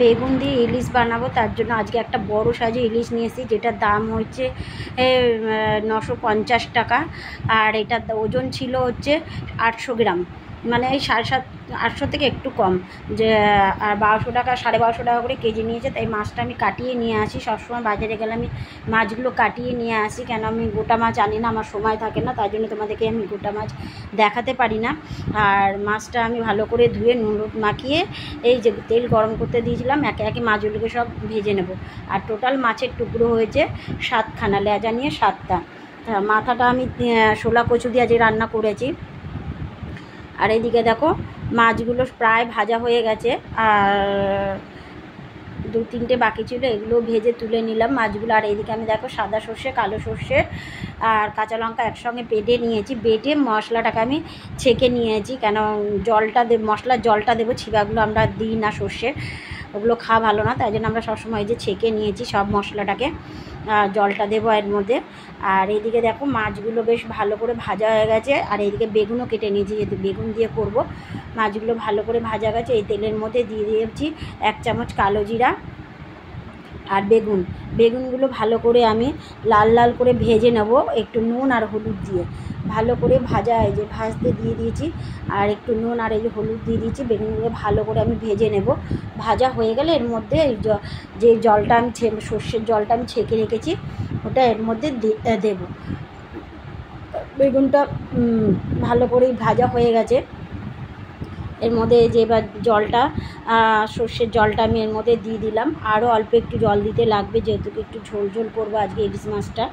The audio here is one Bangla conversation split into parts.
বেগুন দিয়ে ইলিশ বানাবো, তার জন্য আজকে একটা বড় সাইজে ইলিশ নিয়ে এসেছি, যেটার দাম হচ্ছে 950 টাকা। আর এটার ওজন ছিল হচ্ছে 800 গ্রাম, মানে এই 850 থেকে একটু কম, যে আর 1200 টাকা 1250 টাকা করে কেজি নিয়েছে। তাই মাছটা আমি কাটিয়ে নিয়ে আসি, সবসময় বাজারে গেলে আমি মাছগুলো কাটিয়ে নিয়ে আসি, কেন আমি গোটা মাছ আনি না, আমার সময় থাকে না, তার জন্য তোমাদেরকে আমি গোটা মাছ দেখাতে পারি না। আর মাছটা আমি ভালো করে ধুয়ে নুন মাখিয়ে এই যে তেল গরম করতে দিয়েছিলাম, একে একে মাছগুলোকে সব ভেজে নেব। আর টোটাল মাছের টুকরো হয়েছে 7খানা, লেজা নিয়ে 7টা। মাথাটা আমি শোলা কচু দিয়ে আজকে রান্না করেছি। আর এইদিকে দেখো মাছগুলো প্রায় ভাজা হয়ে গেছে, আর 2-3টে বাকি ছিল, এগুলো ভেজে তুলে নিলাম মাছগুলো। আর এইদিকে আমি দেখো সাদা সর্ষে, কালো সর্ষে আর কাঁচা লঙ্কা একসঙ্গে বেটে নিয়েছি। বেটে মশলাটাকে আমি ছেঁকে নিয়েছি, কেন জলটা মশলার জলটা দেবো, ছিবাগুলো আমরা দিই না সর্ষের, ওগুলো খাওয়া ভালো না, তাই জন্য আমরা সবসময় এই যে ছেঁকে নিয়েছি সব মশলাটাকে, জলটা দেবো এর মধ্যে। আর এইদিকে দেখো মাছগুলো বেশ ভালো করে ভাজা হয়ে গেছে। আর এইদিকে বেগুনও কেটে নিয়েছি, যেহেতু বেগুন দিয়ে করব। মাছগুলো ভালো করে ভাজা গেছে, এই তেলের মধ্যে দিয়ে দিয়েছি 1 চামচ কালো জিরা আর বেগুনগুলো ভালো করে আমি লাল লাল করে ভেজে নেব, একটু নুন আর হলুদ দিয়ে ভালো করে ভাজা, এই যে ভাজতে দিয়ে দিয়েছি, আর একটু নুন আর এই যে হলুদ দিয়ে দিয়েছি। বেগুনগুলো ভালো করে আমি ভেজে নেব। ভাজা হয়ে গেলে এর মধ্যে যে জলটা আমি সর্ষের জলটা আমি ছেঁকে রেখেছি, ওটা এর মধ্যে দেব। বেগুনটা ভালো করেই ভাজা হয়ে গেছে। এর মধ্যে যে এবার জলটা, সর্ষের জলটা আমি এর মধ্যে দিয়ে দিলাম। আরও অল্প একটু জল দিতে লাগবে, যেহেতু একটু ঝোল ঝোল করবো আজকে ইলিশ মাছটা,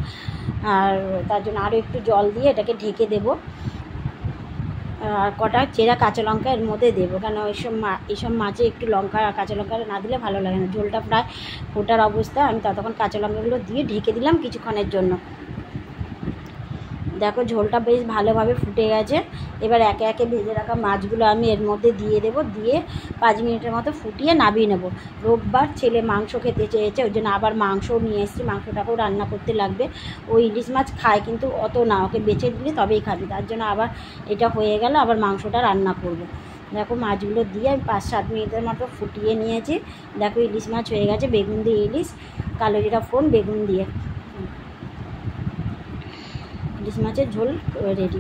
আর তার জন্য আরও একটু জল দিয়ে এটাকে ঢেকে দেবো। আর কটা চেরা কাঁচা লঙ্কা এর মধ্যে দেবো, কেন এইসব মাছে একটু লঙ্কা কাঁচা লঙ্কা না দিলে ভালো লাগে না। ঝোলটা প্রায় ফোটার অবস্থা, আমি ততক্ষণ কাঁচা লঙ্কাগুলো দিয়ে ঢেকে দিলাম কিছুক্ষণের জন্য। দেখো ঝোলটা বেশ ভালোভাবে ফুটে গেছে। এবার একে একে ভেজে রাখা মাছগুলো আমি এর মধ্যে দিয়ে দেবো, দিয়ে 5 মিনিটের মতো ফুটিয়ে নামিয়ে নেব। রোববার ছেলে মাংস খেতে চেয়েছে, ওই জন্য আবার মাংসও নিয়ে এসেছি, মাংসটাকেও রান্না করতে লাগবে। ওই ইলিশ মাছ খায় কিন্তু অত না, ওকে বেছে দিলে তবেই খাবে, তার জন্য আবার এটা হয়ে গেল, আবার মাংসটা রান্না করব। দেখো মাছগুলো দিয়ে আমি 5-7 মিনিটের মতো ফুটিয়ে নিয়েছি। দেখো ইলিশ মাছ হয়ে গেছে, বেগুন দিয়ে ইলিশ, কালো জিরা ফোড়ন বেগুন দিয়ে ইলিশ মাছের ঝোল রেডি।